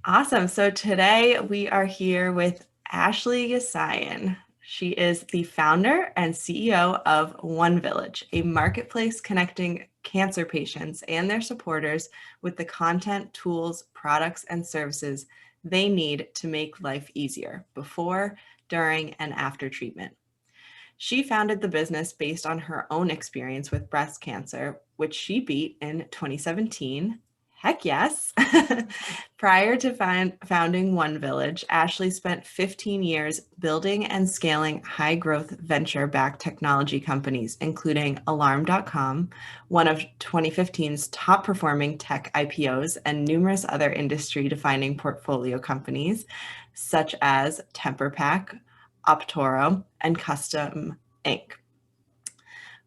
Awesome. So today we are here with Ashley Yesayan. She is the founder and CEO of OneVillage, a marketplace connecting cancer patients and their supporters with the content, tools, products, and services they need to make life easier before, during, and after treatment. She founded the business based on her own experience with breast cancer, which she beat in 2017. Heck yes. Prior to founding OneVillage, Ashley spent 15 years building and scaling high growth venture backed technology companies, including Alarm.com, one of 2015's top performing tech IPOs, and numerous other industry defining portfolio companies, such as TemperPak, Optoro, and Custom Inc.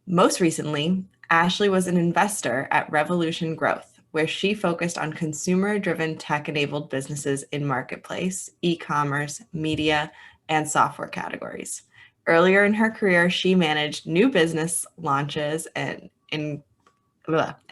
Most recently, Ashley was an investor at Revolution Growth, where she focused on consumer-driven tech-enabled businesses in marketplace, e-commerce, media, and software categories. Earlier in her career, she managed new business launches and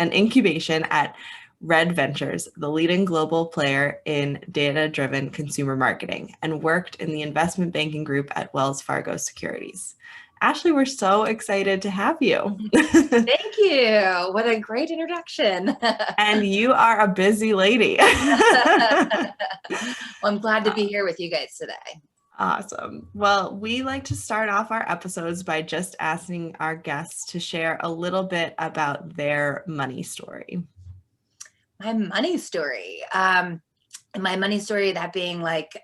incubation at Red Ventures, the leading global player in data-driven consumer marketing, and worked in the investment banking group at Wells Fargo Securities. Ashley, we're so excited to have you. Thank you. What a great introduction. And you are a busy lady. Well, I'm glad to be here with you guys today. Awesome. Well, we like to start off our episodes by just asking our guests to share a little bit about their money story. My money story. My money story, that being like,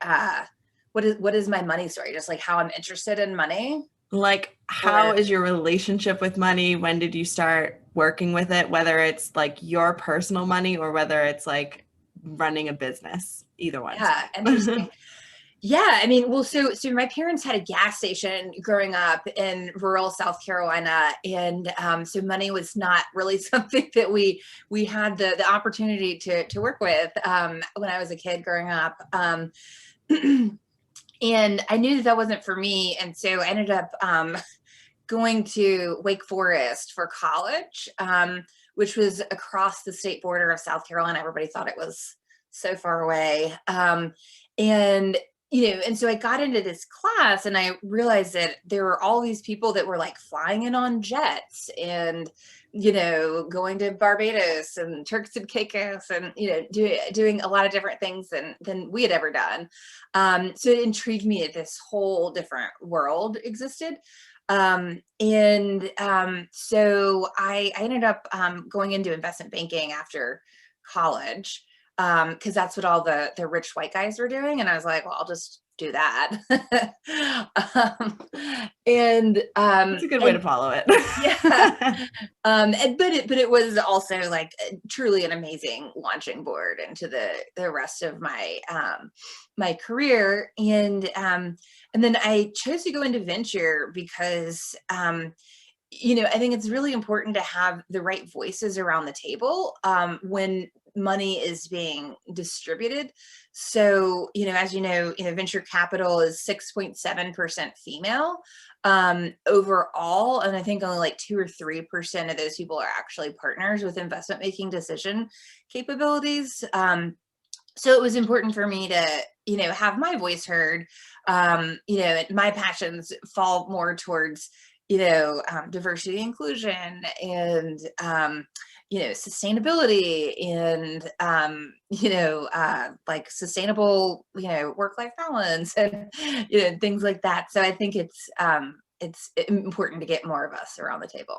what is my money story? Just like how I'm interested in money? Like, how is your relationship with money? When did you start working with it? Whether it's like your personal money or whether it's like running a business, either one. Yeah, interesting. Yeah, I mean, well, so my parents had a gas station growing up in rural South Carolina, and so money was not really something that we had the opportunity to work with when I was a kid growing up. And I knew that wasn't for me, and so I ended up going to Wake Forest for college, which was across the state border of South Carolina. Everybody thought it was so far away. And and so I got into this class and I realized that there were all these people that were like flying in on jets and, going to Barbados and Turks and Caicos and, doing a lot of different things than we had ever done. So it intrigued me that this whole different world existed. So I ended up going into investment banking after college, because that's what all the rich white guys were doing. And I was like, well, I'll just do that. That's a good way to follow it. Yeah. But it was also like truly an amazing launching board into the rest of my my career. And then I chose to go into venture because I think it's really important to have the right voices around the table when money is being distributed. So, as venture capital is 6.7% female overall. And I think only like 2 or 3% of those people are actually partners with investment making decision capabilities. So it was important for me to, have my voice heard. My passions fall more towards diversity, inclusion, and sustainability, and like sustainable work-life balance, and things like that. So I think it's important to get more of us around the table.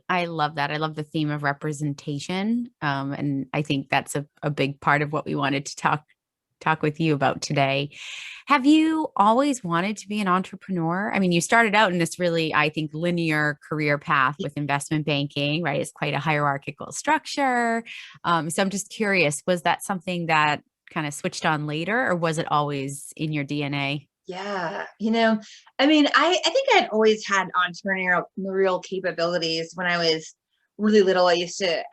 I love that. I love the theme of representation. And I think that's a big part of what we wanted to talk with you about today. Have you always wanted to be an entrepreneur? I mean, you started out in this really, I think, linear career path with investment banking, right? It's quite a hierarchical structure. So I'm just curious, was that something that kind of switched on later, or was it always in your DNA? Yeah, I mean, I think I'd always had entrepreneurial capabilities. When I was really little, I used to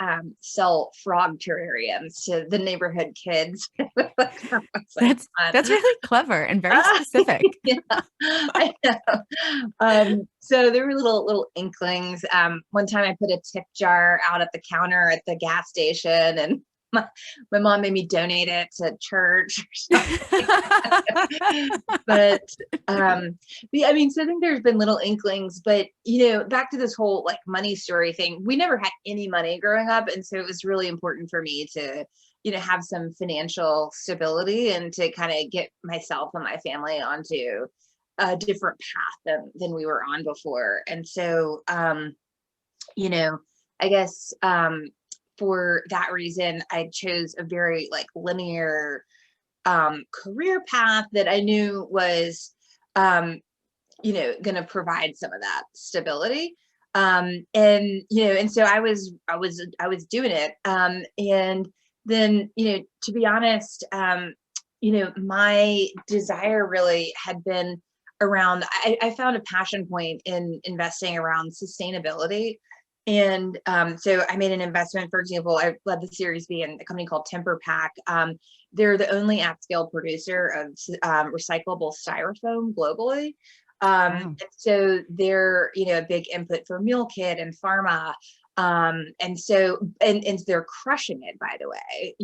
sell frog terrariums to the neighborhood kids. That's really clever and very specific. Yeah, I know. So there were little inklings. One time I put a tip jar out at the counter at the gas station, and my mom made me donate it to church or something. But yeah, I mean, so I think there's been little inklings, but back to this whole like money story thing, we never had any money growing up. And so it was really important for me to, have some financial stability and to kind of get myself and my family onto a different path than we were on before. And so, I guess for that reason, I chose a very like linear career path that I knew was, going to provide some of that stability. And so I was doing it. And then, to be honest, my desire really had been around, I found a passion point in investing around sustainability. And so I made an investment, for example, I led the Series B in a company called Temper Pack. They're the only at-scale producer of recyclable styrofoam globally. Wow. And so they're, a big input for meal kit and pharma. And so, and they're crushing it, by the way,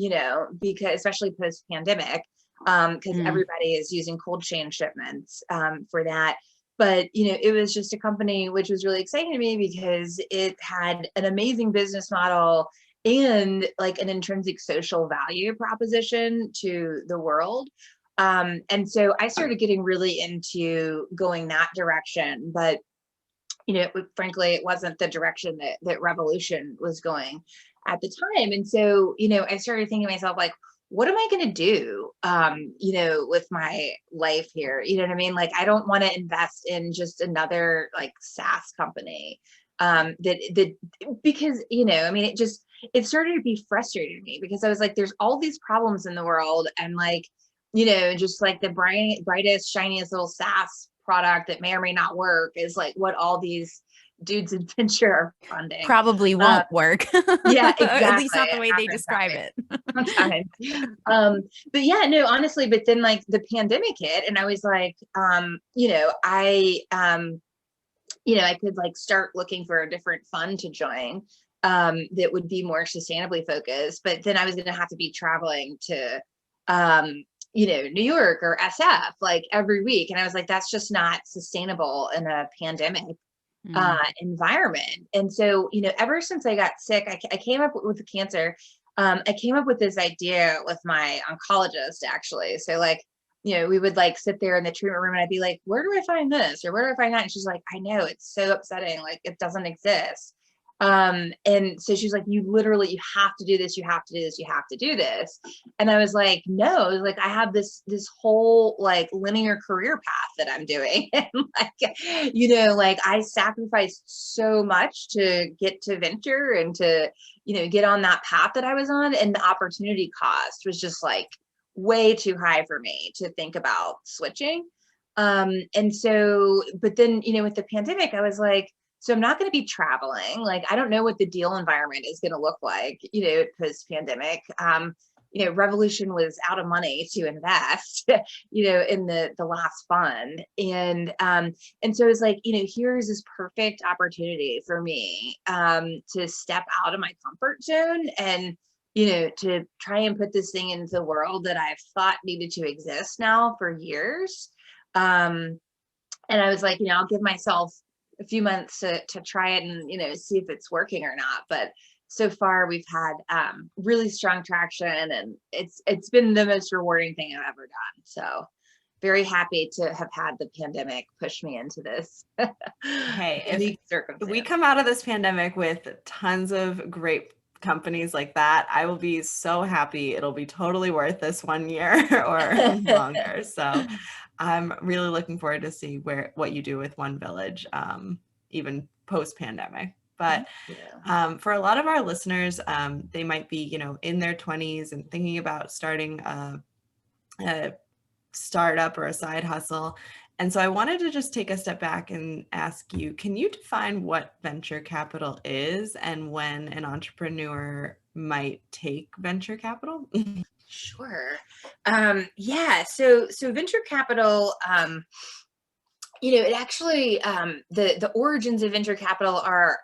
because especially post pandemic, because everybody is using cold chain shipments for that. But, it was just a company which was really exciting to me because it had an amazing business model and like an intrinsic social value proposition to the world. And so I started getting really into going that direction. But, frankly, it wasn't the direction that Revolution was going at the time. And so, I started thinking to myself, like, what am I going to do, with my life here? You know what I mean? Like, I don't want to invest in just another like SaaS company because, I mean, it started to be frustrating to me because I was like, there's all these problems in the world. And like, just like the brightest, shiniest little SaaS product that may or may not work is like what all these dudes in venture are funding. Probably won't work. Yeah, exactly. At least not the way they describe it. Sometimes. But yeah, no, honestly, but then like the pandemic hit and I was like, I could like start looking for a different fund to join that would be more sustainably focused. But then I was going to have to be traveling to, New York or SF like every week. And I was like, that's just not sustainable in a pandemic environment. And so, ever since I got sick, I came up with the cancer. I came up with this idea with my oncologist, actually. So like, we would like sit there in the treatment room and I'd be like, where do I find this? Or where do I find that? And she's like, I know, it's so upsetting. Like it doesn't exist. And so she's like, you have to do this. You have to do this. You have to do this. And I was like, no, like I have this whole like linear career path that I'm doing. And like, like I sacrificed so much to get to venture and to, get on that path that I was on. And the opportunity cost was just like way too high for me to think about switching. And so, but then, with the pandemic, I was like, so I'm not going to be traveling. Like, I don't know what the deal environment is going to look like, post pandemic. Revolution was out of money to invest, in the last fund. And so it's like, here's this perfect opportunity for me, to step out of my comfort zone and, to try and put this thing into the world that I've thought needed to exist now for years. And I was like, I'll give myself a few months to try it and, see if it's working or not. But so far we've had really strong traction and it's been the most rewarding thing I've ever done. So very happy to have had the pandemic push me into this. Hey, unique if circumstance. we come out of this pandemic with tons of great companies like that, I will be so happy. It'll be totally worth this 1 year or longer. So I'm really looking forward to see what you do with OneVillage, even post pandemic. But for a lot of our listeners, they might be, in their 20s and thinking about starting a startup or a side hustle. And so I wanted to just take a step back and ask you, can you define what venture capital is and when an entrepreneur might take venture capital? Sure. Yeah. So venture capital, it actually, the origins of venture capital are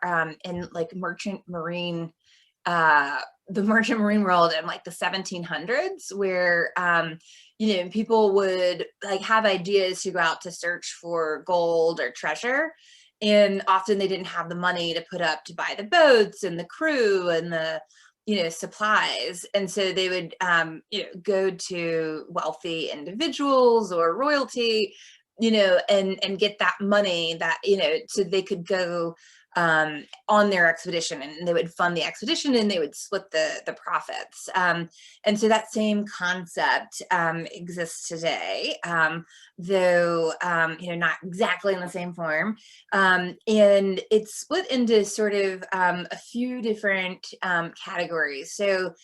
in like merchant marine the merchant marine world in like the 1700s, where people would like have ideas to go out to search for gold or treasure, and often they didn't have the money to put up to buy the boats and the crew and the supplies, and so they would go to wealthy individuals or royalty, and get that money that so they could go on their expedition, and they would fund the expedition and they would split the profits. And so that same concept exists today, though not exactly in the same form. And it's split into sort of a few different categories. So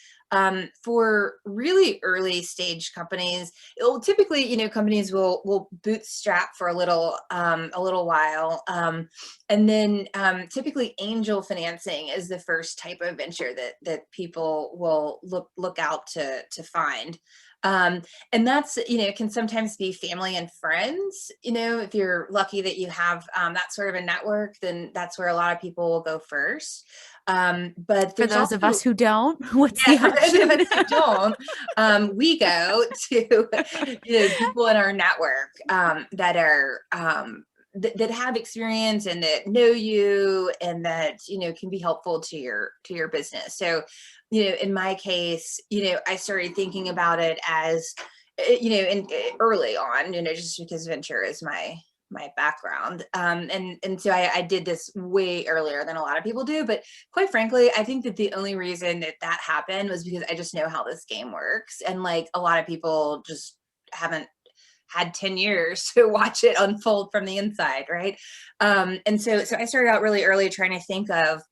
for really early stage companies, it'll typically, companies will bootstrap for a little while, and then typically angel financing is the first type of venture that people will look out to find. And that's, can sometimes be family and friends. If you're lucky that you have that sort of a network, then that's where a lot of people will go first. But for those of us who don't, what's the for those of option? us who don't, we go to people in our network that are that have experience and that know you, and that can be helpful to your business. So in my case, I started thinking about it as early on, just because venture is my background. And so I did this way earlier than a lot of people do. But quite frankly, I think that the only reason that happened was because I just know how this game works. And like a lot of people just haven't had 10 years to watch it unfold from the inside, right? And so I started out really early trying to think of,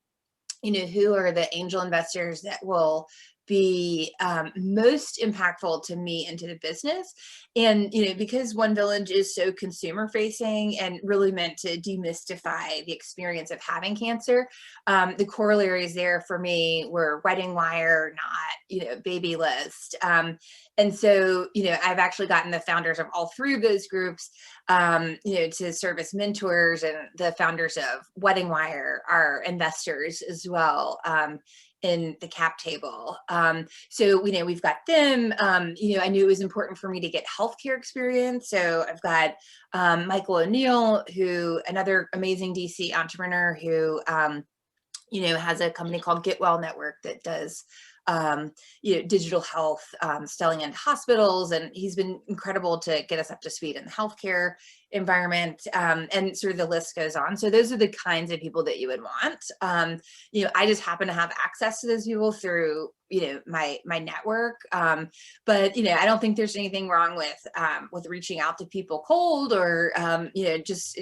who are the angel investors that will be most impactful to me and to the business. And because OneVillage is so consumer facing and really meant to demystify the experience of having cancer, the corollaries there for me were Wedding Wire, not Baby List. And so I've actually gotten the founders of all three of those groups to serve as mentors, and the founders of Wedding Wire are investors as well in the cap table. So we've got them. I knew it was important for me to get healthcare experience. So I've got Michael O'Neill, who another amazing DC entrepreneur who has a company called Get Well Network that does digital health, selling into hospitals, and he's been incredible to get us up to speed in the healthcare environment, and sort of the list goes on. So those are the kinds of people that you would want. I just happen to have access to those people through my network, but I don't think there's anything wrong with reaching out to people cold, or just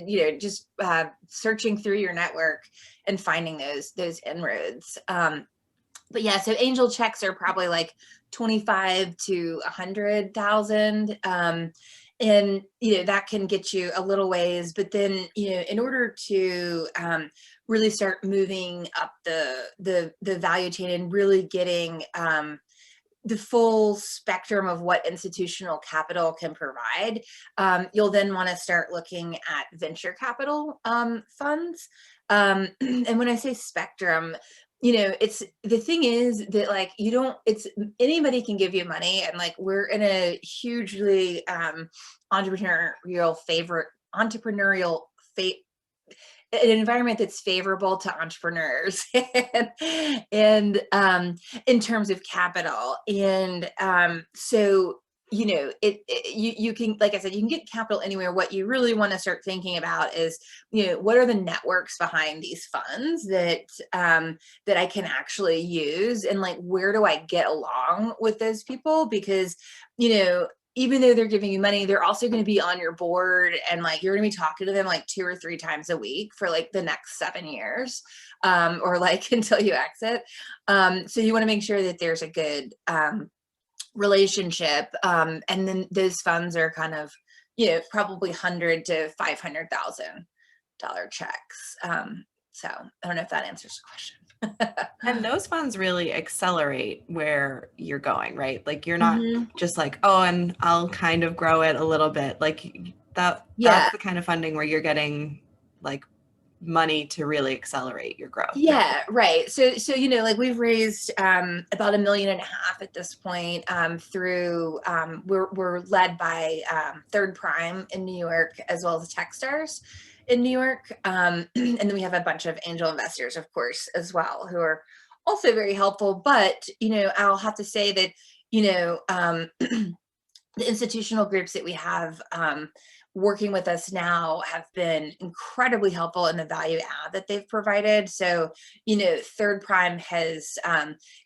searching through your network and finding those inroads. But yeah, so angel checks are probably like 25 to 100,000. And, that can get you a little ways, but then, in order to really start moving up the value chain and really getting the full spectrum of what institutional capital can provide, you'll then want to start looking at venture capital funds. And when I say spectrum, it's the thing is that like it's anybody can give you money, and like we're in a hugely entrepreneurial an environment that's favorable to entrepreneurs and in terms of capital. And so you can, like I said, you can get capital anywhere. What you really want to start thinking about is, what are the networks behind these funds that I can actually use, and like, where do I get along with those people? Because, even though they're giving you money, they're also going to be on your board, and like, you're going to be talking to them like 2 or 3 times a week for like the next 7 years, or like until you exit. So you want to make sure that there's a good, relationship, and then those funds are kind of probably $100,000 to $500,000 checks. So I don't know if that answers the question. And those funds really accelerate where you're going, right? Like you're not just like, oh, and I'll kind of grow it a little bit. Like that's the kind of funding where you're getting like money to really accelerate your growth. Yeah, right. So like we've raised about $1.5 million at this point through we're led by Third Prime in New York, as well as Techstars in New York, and then we have a bunch of angel investors, of course, as well, who are also very helpful. But I'll have to say that the institutional groups that we have working with us now have been incredibly helpful in the value add that they've provided. So, Third Prime has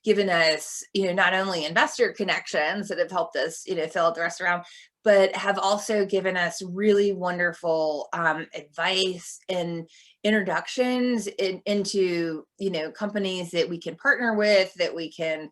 given us, not only investor connections that have helped us, fill out the restaurant, but have also given us really wonderful advice and introductions into, companies that we can partner with, that we can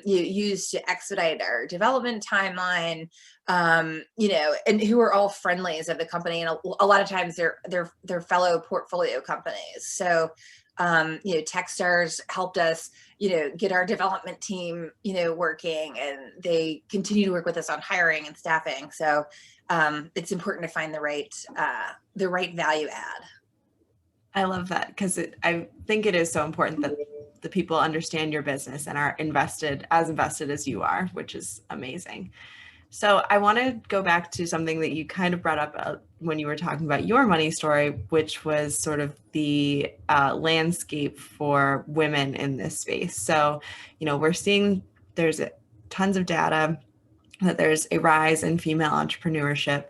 use to expedite our development timeline, and who are all friendlies of the company. And a lot of times they're fellow portfolio companies. So, Techstars helped us, get our development team, working, and they continue to work with us on hiring and staffing. So it's important to find the right value add. I love that, because I think it is so important that the people understand your business and are invested as you are, which is amazing. So I want to go back to something that you kind of brought up when you were talking about your money story, which was sort of the landscape for women in this space. So, we're seeing there's tons of data that there's a rise in female entrepreneurship.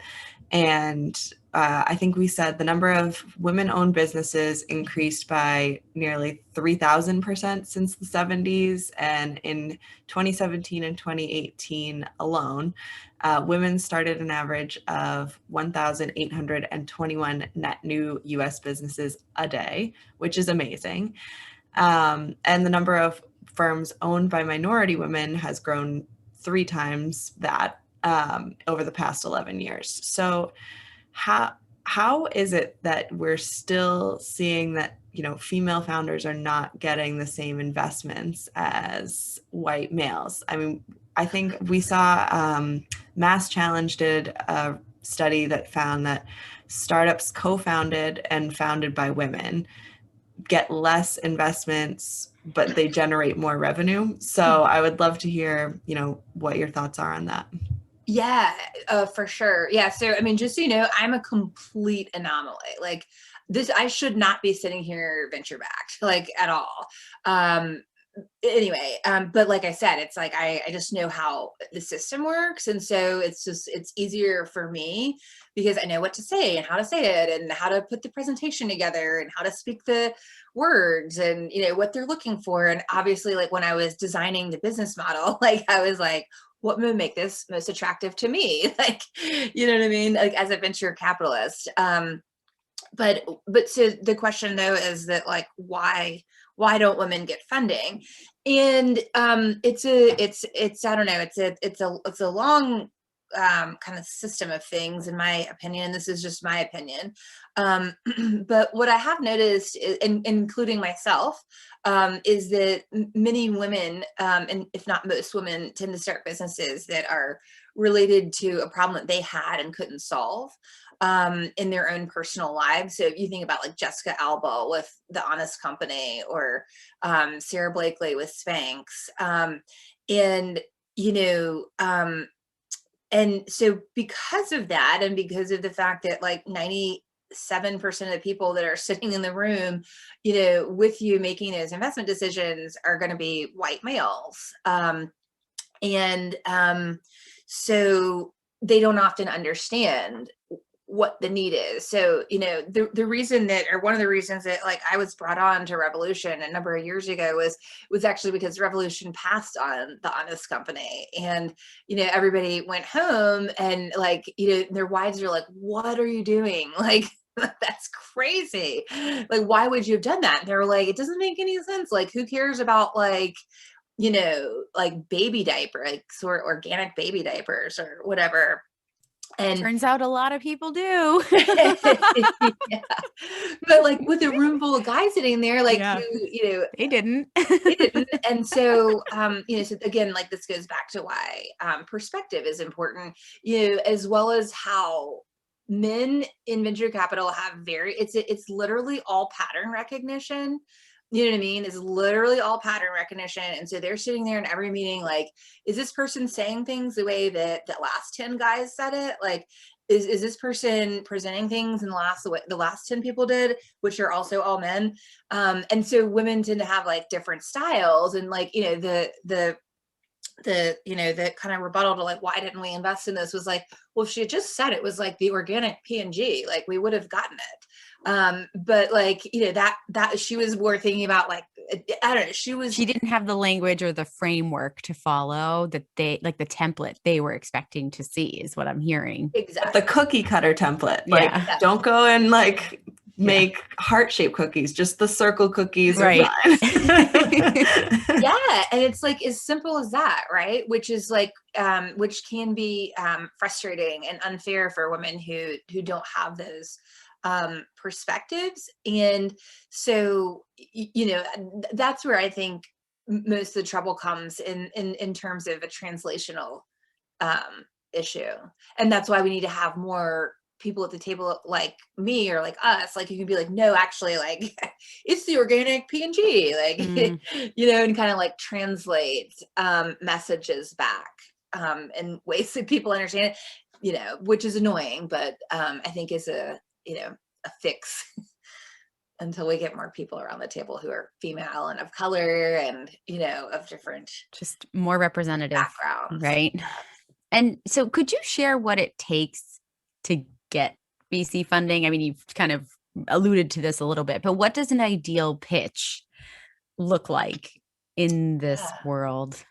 And I think we said the number of women-owned businesses increased by nearly 3,000% since the 70s. And in 2017 and 2018 alone, women started an average of 1,821 net new U.S. businesses a day, which is amazing. And the number of firms owned by minority women has grown 3 times that over the past 11 years. So how is it that we're still seeing that, female founders are not getting the same investments as white males? I mean, I think we saw Mass Challenge did a study that found that startups co-founded and founded by women get less investments, but they generate more revenue. So I would love to hear, what your thoughts are on that. Yeah, for sure. Yeah. So, I mean, just so you know, I'm a complete anomaly. Like this, I should not be sitting here venture backed, like at all. Anyway, but like I said, it's like, I just know how the system works. And so it's easier for me because I know what to say and how to say it and how to put the presentation together and how to speak the words and, what they're looking for. And obviously, like when I was designing the business model, like I was like, what would make this most attractive to me? Like, you know what I mean? Like as a venture capitalist. But so the question though is that like, why don't women get funding? And it's I don't know, it's a long kind of system of things, in my opinion. This is just my opinion. But what I have noticed, including myself, is that many women, and if not most women, tend to start businesses that are related to a problem that they had and couldn't solve in their own personal lives. So if you think about like Jessica Alba with The Honest Company, or Sarah Blakely with Spanx, and so because of that, and because of the fact that like 97% of the people that are sitting in the room, with you making those investment decisions are going to be white males. So they don't often understand what the need is. So, the reason that, or one of the reasons that like I was brought on to Revolution a number of years ago was actually because Revolution passed on The Honest Company, and, everybody went home and like, their wives are like, what are you doing? Like, that's crazy. Like, why would you have done that? And they were like, it doesn't make any sense. Like, who cares about like, like baby diaper, like sort of organic baby diapers or whatever. And turns out a lot of people do. Yeah. But like with a room full of guys sitting there, like who, they didn't. they didn't. And so, so again, like this goes back to why perspective is important, as well as how men in venture capital have it's literally all pattern recognition. You know what I mean? It's literally all pattern recognition. And so they're sitting there in every meeting, like, is this person saying things the way that the last 10 guys said it? Like, is this person presenting things in the last 10 people did, which are also all men? And so women tend to have like different styles, and like, the kind of rebuttal to like, why didn't we invest in this, was like, well, if she had just said it was like the organic P&G, like we would have gotten it. But like, that she was more thinking about like, I don't know, she didn't have the language or the framework to follow that they like the template they were expecting to see is what I'm hearing. Exactly. The cookie cutter template. Like, don't go and like make heart-shaped cookies, just the circle cookies are fine. Yeah. And it's like as simple as that, right? Which is like, which can be frustrating and unfair for women who don't have those perspectives. And so, that's where I think most of the trouble comes in terms of a translational issue. And that's why we need to have more people at the table like me or like us, like you can be like, no, actually, like it's the organic P&G, like, and kind of like translate messages back in ways that people understand it, which is annoying, but I think is a fix until we get more people around the table who are female and of color and, of different, just more representative backgrounds. Right. And so could you share what it takes to get VC funding? I mean, you've kind of alluded to this a little bit, but what does an ideal pitch look like in this world?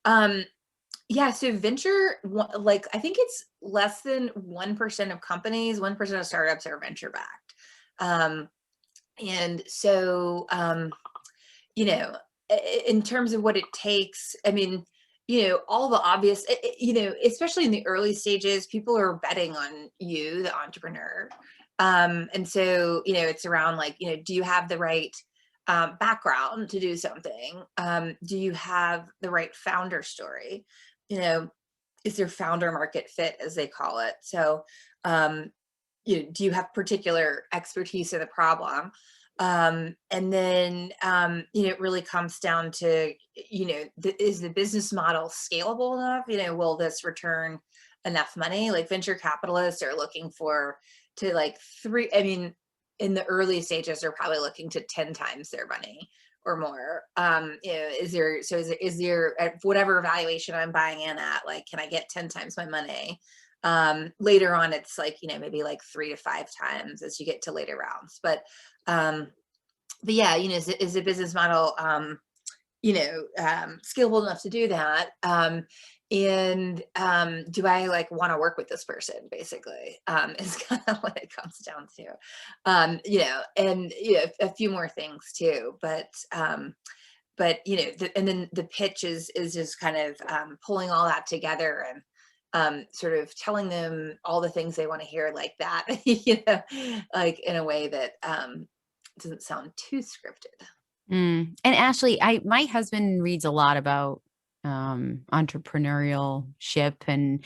So venture, like, I think it's less than 1% of companies, 1% of startups are venture backed. And so, in terms of what it takes, I mean, all the obvious, especially in the early stages, people are betting on you, the entrepreneur. And so, it's around like, do you have the right background to do something? Do you have the right founder story? Is there founder market fit, as they call it? So, do you have particular expertise in the problem? And then, it really comes down to, is the business model scalable enough? Will this return enough money? Like venture capitalists are looking to like in the early stages, they're probably looking to 10 times their money or more. Is there at whatever valuation I'm buying in at, like, can I get 10 times my money? Later on, it's like, maybe like 3 to 5 times as you get to later rounds. But yeah, is the business model, scalable enough to do that? And do I like want to work with this person, basically, is kind of what it comes down to. And a few more things too, but and then the pitch is just kind of pulling all that together and sort of telling them all the things they want to hear, like that, like in a way that doesn't sound too scripted. And Ashley, my husband reads a lot about entrepreneurship, and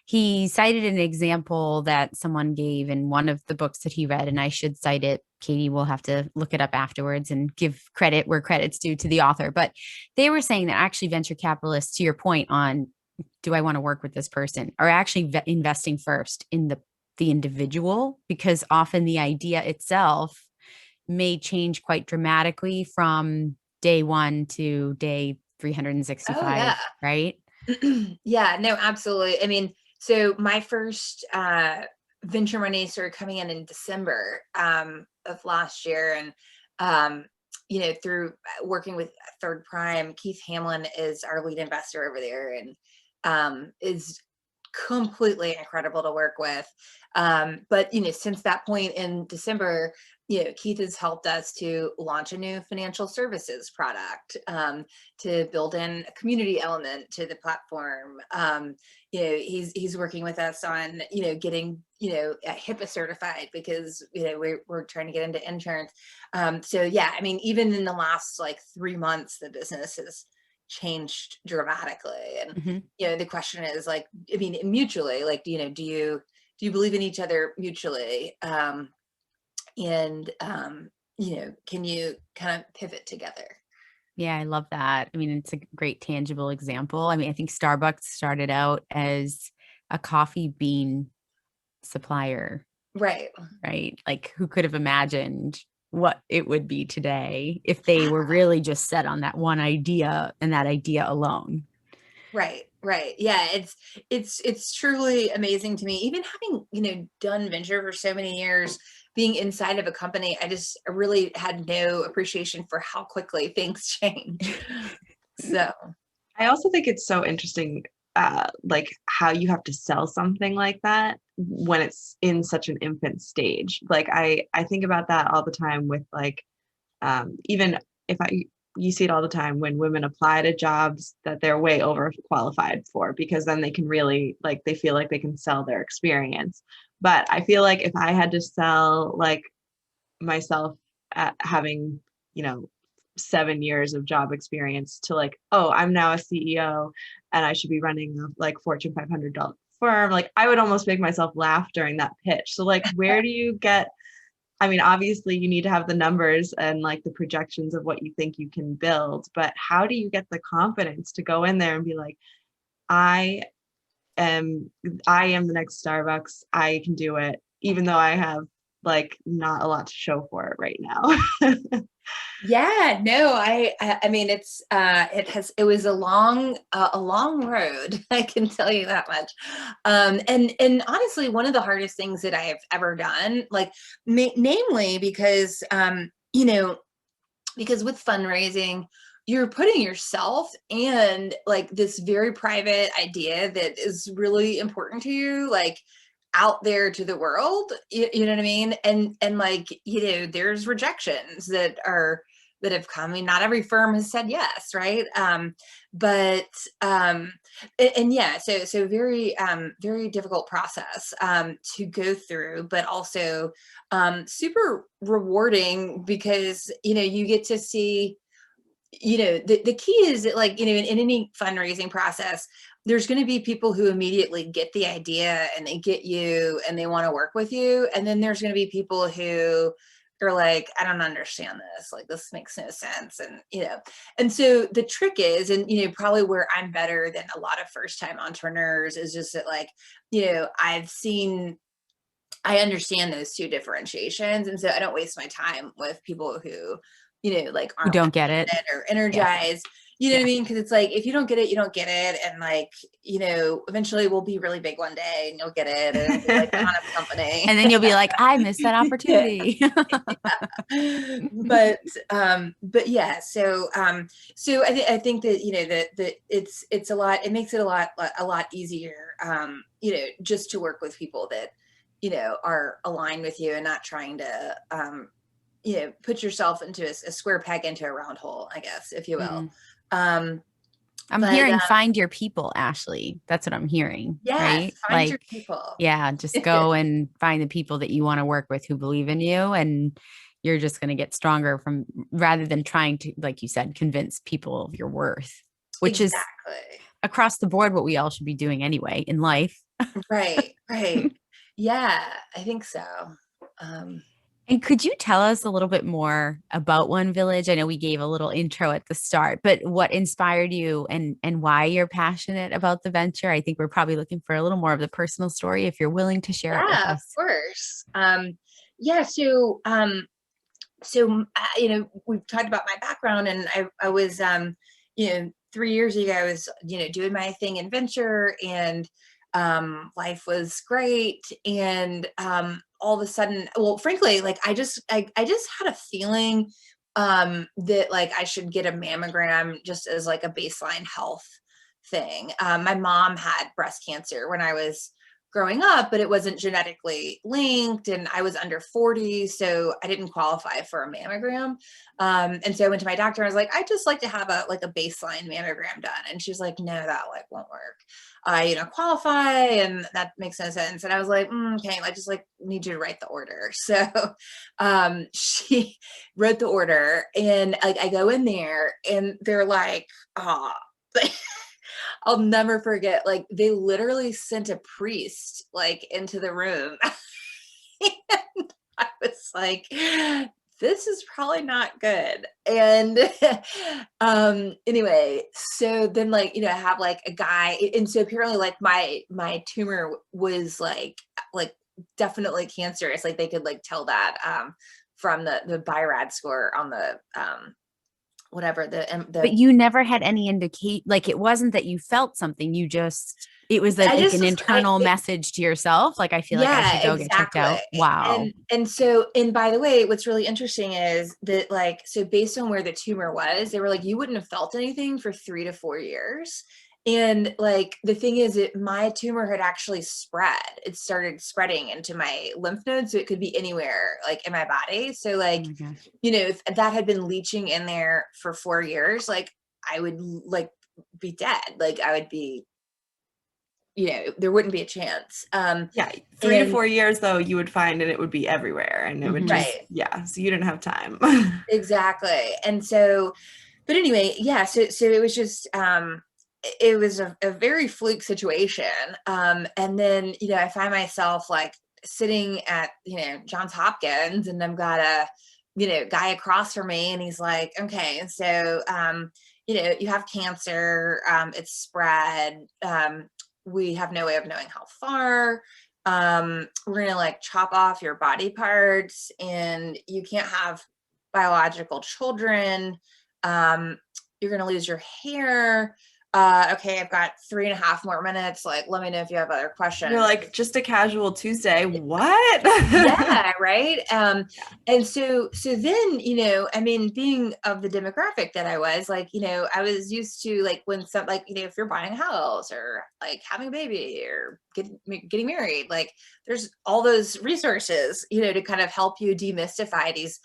he cited an example that someone gave in one of the books that he read, and I should cite it. Katie will have to look it up afterwards and give credit where credit's due to the author. But they were saying that actually venture capitalists, to your point on, do I want to work with this person, are actually investing first in the individual, because often the idea itself may change quite dramatically from day 1 to day 365, right? Yeah, no, absolutely. I mean, so my first venture money started coming in December of last year. And, through working with Third Prime, Keith Hamlin is our lead investor over there, and is completely incredible to work with. But, since that point in December, Keith has helped us to launch a new financial services product, to build in a community element to the platform. He's working with us on, getting, HIPAA certified, because, we're trying to get into insurance. So yeah, I mean, even in the last like 3 months, the business has changed dramatically. And, the question is like, I mean, mutually, like, do you do you believe in each other mutually? And can you kind of pivot together? Yeah, I love that. I mean, it's a great tangible example. I mean, I think Starbucks started out as a coffee bean supplier, Right. right? Like, who could have imagined what it would be today if they were really just set on that one idea and that idea alone? Right. Yeah, it's truly amazing to me. Even having, done venture for so many years, being inside of a company, I just really had no appreciation for how quickly things change. So, I also think it's so interesting, like how you have to sell something like that when it's in such an infant stage. Like I think about that all the time with like, even if you see it all the time when women apply to jobs that they're way overqualified for, because then they can really, like, they feel like they can sell their experience. But I feel like if I had to sell like myself at having, you know, 7 years of job experience to like, oh, I'm now a CEO and I should be running a like Fortune 500 firm, like I would almost make myself laugh during that pitch. So like, where do you get, I mean, obviously you need to have the numbers and like the projections of what you think you can build, but how do you get the confidence to go in there and be like, I am I am the next Starbucks. I can do it, even though I have like not a lot to show for it right now. yeah, no, I mean, it was a long road. I can tell you that much. And honestly, one of the hardest things that I have ever done, like, namely because with fundraising, you're putting yourself and like this very private idea that is really important to you, like, out there to the world. You know what I mean? And like, there's rejections that have come. I mean, not every firm has said yes, right? But and yeah, so very very difficult process to go through, but also super rewarding because you get to see, the key is that, like, in any fundraising process, there's going to be people who immediately get the idea and they get you and they want to work with you. And then there's going to be people who are like, I don't understand this. Like, this makes no sense. And so the trick is, and, probably where I'm better than a lot of first time entrepreneurs is just that, like, I understand those two differentiations. And so I don't waste my time with people who, like, Who aren't don't get it. or energized. You know what I mean? Because it's like, if you don't get it, you don't get it. And like, eventually we'll be really big one day and you'll get it. And it'll be like a ton of company. And then you'll be like, I missed that opportunity. But yeah, so I think that, that it's a lot, it makes it a lot easier, just to work with people that, are aligned with you and not trying to, put yourself into a square peg into a round hole, I guess, if you will. I'm hearing find your people, Ashley. That's what I'm hearing. Yes, right? find your people. Yeah, just go and find the people that you want to work with who believe in you, and you're just going to get stronger from, rather than trying to, like you said, convince people of your worth, which is across the board what we all should be doing anyway in life. Right. Yeah, I think so. And could you tell us a little bit more about OneVillage? I know we gave a little intro at the start, but what inspired you and why you're passionate about the venture? I think we're probably looking for a little more of the personal story, if you're willing to share it with us. Of course. Yeah. So we've talked about my background, and I was 3 years ago, I was doing my thing in venture, and life was great, and all of a sudden, well, frankly, like, I just had a feeling that, like, I should get a mammogram just as like a baseline health thing. My mom had breast cancer when I was growing up, but it wasn't genetically linked, and I was under 40, so I didn't qualify for a mammogram. And so I went to my doctor and I was like, I just like to have a baseline mammogram done. And she was like, no, that like won't work. I qualify, and that makes no sense. And I was like, okay, I just like need you to write the order. So she wrote the order, and like I go in there and they're like, I'll never forget, like, they literally sent a priest like into the room. And I was like, this is probably not good. And anyway, so then, like, I have like a guy, and so apparently like my tumor was like definitely cancerous. Like they could like tell that from the BI-RAD score on the whatever But you never had any like it wasn't that you felt something, it was I like just an was internal message to yourself. Like, I feel like I yeah, should go get checked exactly. out. Wow. And so, and by the way, what's really interesting is that, like, so based on where the tumor was, they were like, you wouldn't have felt anything for 3 to 4 years. And like the thing is that my tumor had actually spread. It started spreading into my lymph nodes, so it could be anywhere like in my body. So like, Oh my gosh. if that had been leaching in there for 4 years, like I would like be dead. Like I would be, there wouldn't be a chance. Yeah, 3 to 4 years though, you would find, and it would be everywhere, and it would just, Right. yeah. So you didn't have time. Exactly. And so, but anyway, yeah, so it was just it was a very fluke situation. And then, I find myself like sitting at, Johns Hopkins, and I've got a, guy across from me, and he's like, okay, so you have cancer, it's spread. We have no way of knowing how far. We're gonna like chop off your body parts, and you can't have biological children. You're going to lose your hair. Okay, I've got 3.5 more minutes. Like, let me know if you have other questions. You're like, just a casual Tuesday. What? Yeah, right. And so then, I mean, being of the demographic that I was, like, I was used to like when some like, if you're buying a house or like having a baby or getting married, like there's all those resources, to kind of help you demystify these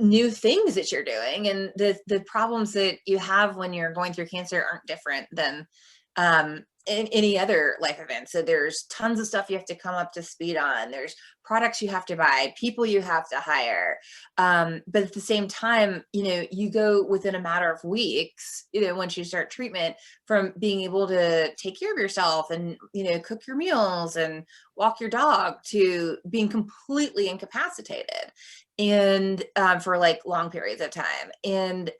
new things that you're doing, and the problems that you have when you're going through cancer aren't different than in any other life event. So there's tons of stuff you have to come up to speed on. There's products you have to buy, people you have to hire, but at the same time, you go within a matter of weeks, once you start treatment, from being able to take care of yourself and cook your meals and walk your dog, to being completely incapacitated, and for like long periods of time. And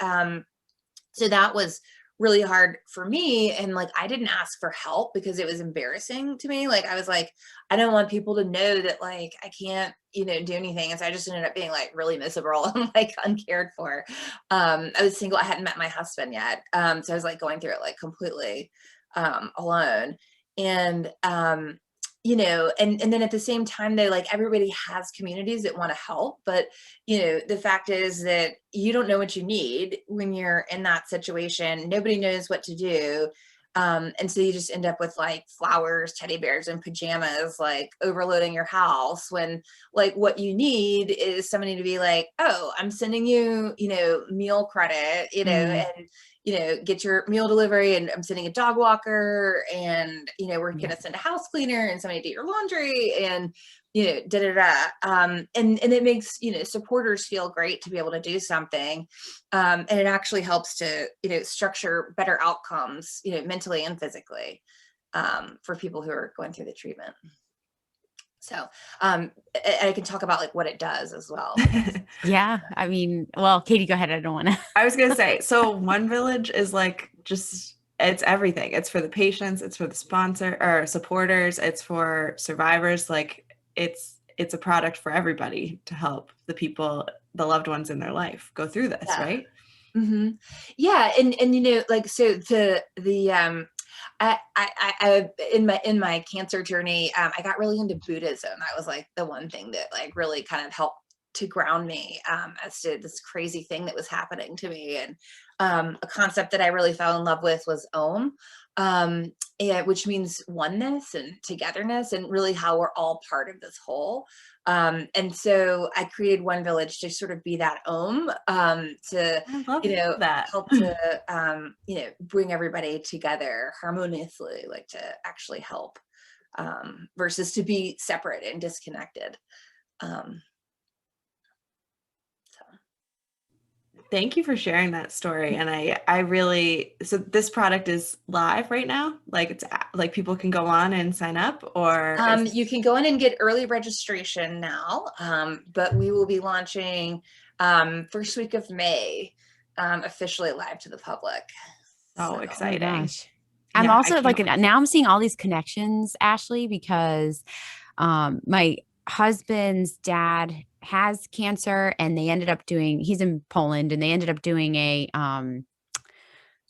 so that was really hard for me. And like, I didn't ask for help because it was embarrassing to me. Like, I was like, I don't want people to know that like I can't, do anything. And so I just ended up being like really miserable and like uncared for. I was single. I hadn't met my husband yet. So I was like going through it like completely alone. And and then at the same time, though, like everybody has communities that want to help, but the fact is that you don't know what you need when you're in that situation. Nobody knows what to do. And so you just end up with like flowers, teddy bears, and pajamas, like overloading your house, when like what you need is somebody to be like, oh, I'm sending you, meal credit, and get your meal delivery, and I'm sending a dog walker, and we're gonna send a house cleaner and somebody to do your laundry, and da da da. And it makes supporters feel great to be able to do something, and it actually helps to structure better outcomes, mentally and physically, for people who are going through the treatment. So I can talk about like what it does as well. Yeah. I mean, well, Katie, go ahead. I don't want to. I was going to say, so OneVillage is like it's everything. It's for the patients, it's for the sponsor or supporters, it's for survivors. Like it's a product for everybody to help the people, the loved ones in their life go through this, Yeah. right? Mm-hmm. Yeah, and like so the I in my cancer journey, I got really into Buddhism. That was like the one thing that like really kind of helped to ground me as to this crazy thing that was happening to me. And a concept that I really fell in love with was Om, which means oneness and togetherness, and really how we're all part of this whole. And so I created OneVillage to sort of be that Om, to I love that. help to bring everybody together harmoniously, like to actually help, versus to be separate and disconnected. Thank you for sharing that story. And I really, so this product is live right now? Like like people can go on and sign up or You can go in and get early registration now, but we will be launching first week of May, officially live to the public. so So, exciting. Gosh. I'm Yeah, I also like, can't wait. now I'm seeing all these connections, Ashley, because my husband's dad has cancer and they ended up doing, he's in Poland, and they ended up doing a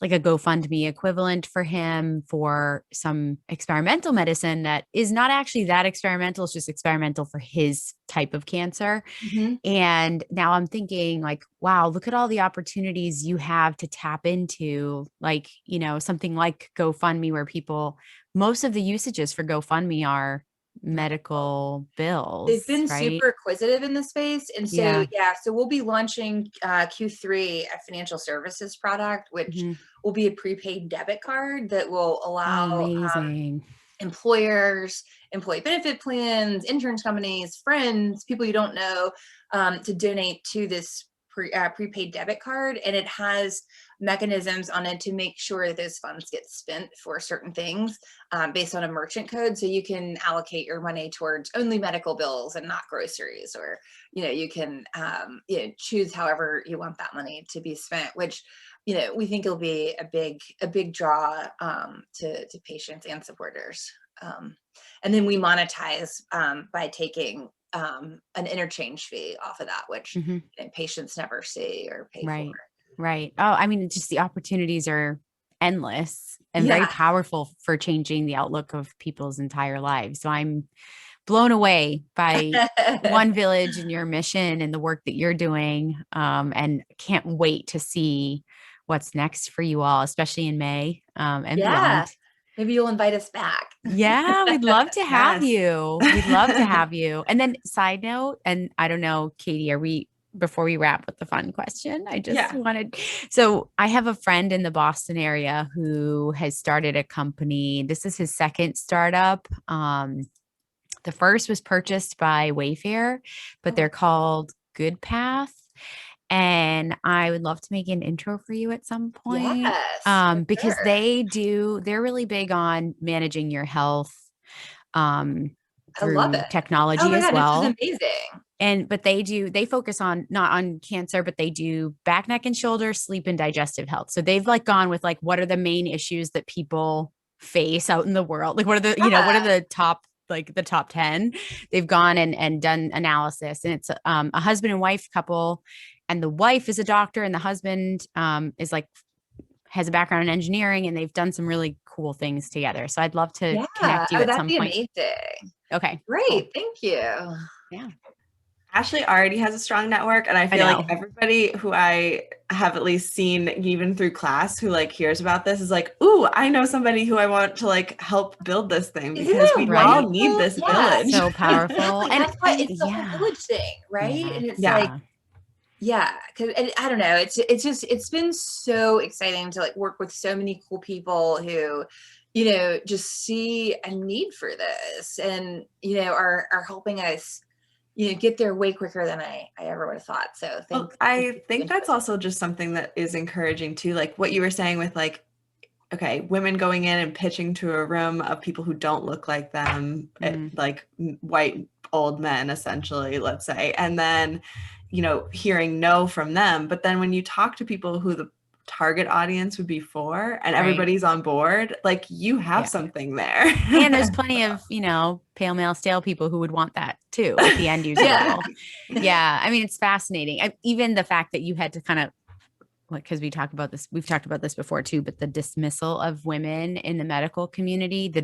like a GoFundMe equivalent for him for some experimental medicine that is not actually that experimental. It's just experimental for his type of cancer. mhm. And now I'm thinking like, wow, look at all the opportunities you have to tap into, like, something like GoFundMe, where most of the usages for GoFundMe are medical bills, They've been right? super acquisitive in the space. And so, Yeah. yeah, so we'll be launching Q3 a financial services product, which Mhm. will be a prepaid debit card that will Oh, allow amazing. employers, employee benefit plans, insurance companies, friends, people you don't know, to donate to this prepaid debit card. And it has mechanisms on it to make sure that those funds get spent for certain things based on a merchant code. So you can allocate your money towards only medical bills and not groceries, or, you can choose however you want that money to be spent, which we think it'll be a big draw to patients and supporters. And then we monetize by taking an interchange fee off of that, which Mhm. patients never see or pay for. Right. Right. Oh, I mean, just the opportunities are endless and very Yeah. powerful for changing the outlook of people's entire lives. So I'm blown away by OneVillage and your mission and the work that you're doing. And can't wait to see what's next for you all, especially in May, and Yeah. beyond. Maybe you'll invite us back. Yeah, we'd love to have Yes. you. We'd love to have you. And then side note, and I don't know, Katie, before we wrap with the fun question, I just Yeah. wanted, so I have a friend in the Boston area who has started a company. This is his second startup. The first was purchased by Wayfair, but they're called Good Path. And I would love to make an intro for you at some point, Yes, for because sure. they're really big on managing your health I love through it. Oh technology my as God, this is well. amazing. But they focus on not on cancer, but they do back, neck, and shoulder, sleep, and digestive health. So they've like gone with like, what are the main issues that people face out in the world? Like, what are what are Yeah. the top, like the top 10? They've gone and done analysis, and it's a husband and wife couple, and the wife is a doctor and the husband is like, has a background in engineering, and they've done some really cool things together. So I'd love to Yeah. connect you Oh, at that'd some be point. amazing. Okay, cool. Great. Thank you. Yeah, Ashley already has a strong network, and I I feel like know. everybody who I have at least seen even through class who like hears about this is like, ooh, I know somebody who I want to like help build this thing Isn't because that we all Right. need wonderful? this Yeah, village. So powerful. exactly. That's why it's the whole Yeah. village thing, right? Yeah. And it's like, Yeah. yeah, because I don't know, it's been so exciting to like work with so many cool people who, just see a need for this, and are helping us, get there way quicker than I ever would have thought. So Well, thank you I for think that's interesting. also just something that is encouraging too, like what you were saying with like, okay, women going in and pitching to a room of people who don't look like them, Mm, like white old men, essentially, let's say, and then, hearing no from them. But then when you talk to people who the target audience would be for and right. everybody's on board, like you have Yeah. something there. And there's plenty of, pale male stale people who would want that too at the end user Yeah. level. Yeah. I mean, it's fascinating. Even the fact that you had to kind of, like, because we've talked about this before too, but the dismissal of women in the medical community, the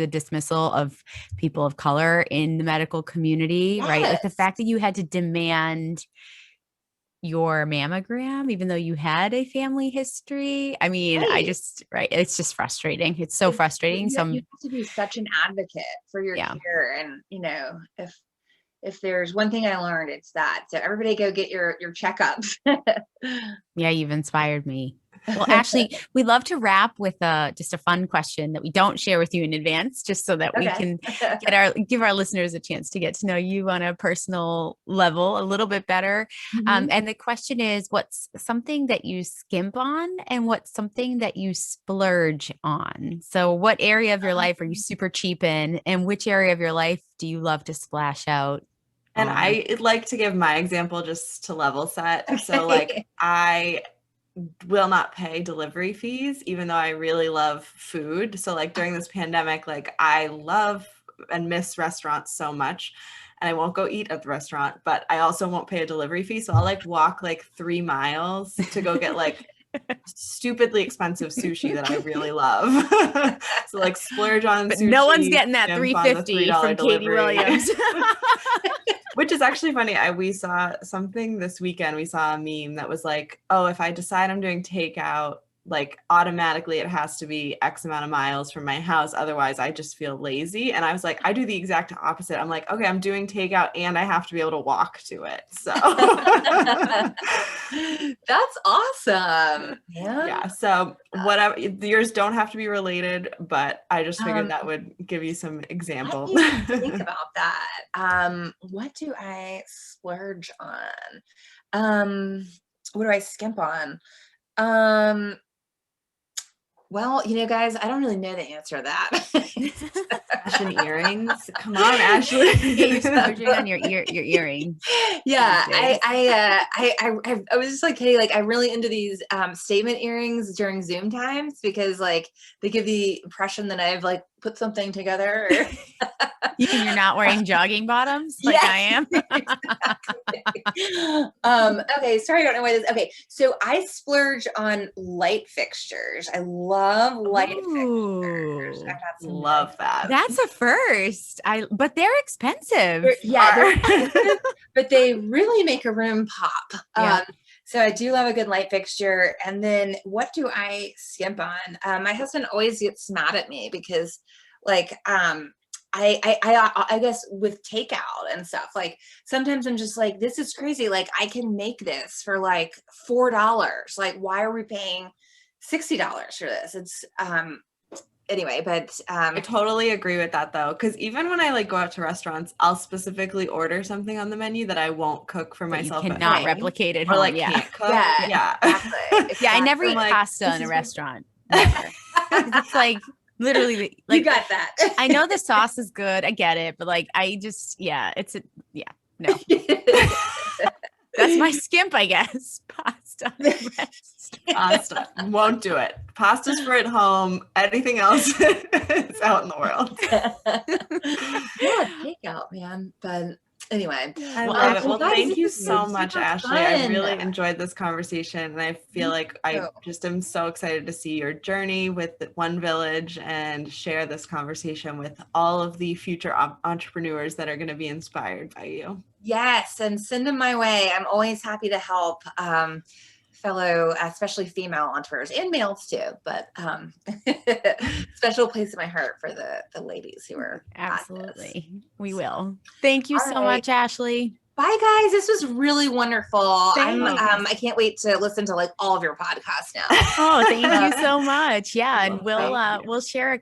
dismissal of people of color in the medical community, right? Like the Yes. fact that you had to demand your mammogram, even though you had a family history. I mean, Right. right. It's just frustrating. It's so It's, frustrating. you have to be such an advocate for your Yeah. care. And, if there's one thing I learned, it's that. So everybody go get your checkups. Yeah. You've inspired me. Well, Ashley, we love to wrap with just a fun question that we don't share with you in advance, just so that we can give our listeners a chance to get to know you on a personal level a little bit better. And the question is, what's something that you skimp on and what's something that you splurge on? So what area of your life are you super cheap in, and which area of your life do you love to splash out? And I like to give my example just to level set. Okay. So like I will not pay delivery fees, even though I really love food. So like during this pandemic, like I love and miss restaurants so much, and I won't go eat at the restaurant, but I also won't pay a delivery fee. So I'll like walk like 3 miles to go get like stupidly expensive sushi that I really love. So like splurge on but sushi. No one's getting that $3.50 from Katie Williams. Which is actually funny. We saw something this weekend. We saw a meme that was like, oh, if I decide I'm doing takeout, like automatically it has to be X amount of miles from my house. Otherwise I just feel lazy. And I was like, I do the exact opposite. I'm like, okay, I'm doing takeout and I have to be able to walk to it. So that's awesome. Yeah. So whatever, yours don't have to be related, but I just figured that would give you some examples. Let me think about that. What do I splurge on? What do I skimp on? Well, you know, guys, I don't really know the answer to that. Fashion earrings. Come on, Ashley. You're splurging on your earrings. Yeah, I was just like, hey, like I'm really into these statement earrings during Zoom times because like they give the impression that I've like put something together. You mean you're not wearing jogging bottoms like I am? Okay, sorry, I don't know why this. Okay, so I splurge on light fixtures. I love light fixtures. I've got some love that. That's a first. But they're expensive. They're expensive, but they really make a room pop. Yeah. So I do love a good light fixture. And then what do I skimp on? My husband always gets mad at me because like, I guess with takeout and stuff, like sometimes I'm just like, this is crazy. Like I can make this for like $4. Like, why are we paying $60 for this? It's, anyway, but I totally agree with that though, because even when I like go out to restaurants, I'll specifically order something on the menu that I won't cook for myself. You cannot replicate it or like can't cook. Yeah, exactly. Yeah, I never eat pasta in a restaurant. Never. It's like literally like you got that. I know the sauce is good, I get it, but like I just no. That's my skimp, I guess. Pasta. Pasta. Won't do it. Pasta's for at home. Anything else is out in the world. Yeah, takeout, man. But anyway. I love it. Well, thank you so much, Ashley. I really enjoyed this conversation. And I feel like I just am so excited to see your journey with OneVillage and share this conversation with all of the future entrepreneurs that are going to be inspired by you. Yes, and send them my way. I'm always happy to help fellow, especially female entrepreneurs and males too, but special place in my heart for the ladies who are absolutely. We will. Thank you so much, Ashley. Bye guys. This was really wonderful. I can't wait to listen to like all of your podcasts now. Oh, thank you so much. Yeah, and we'll share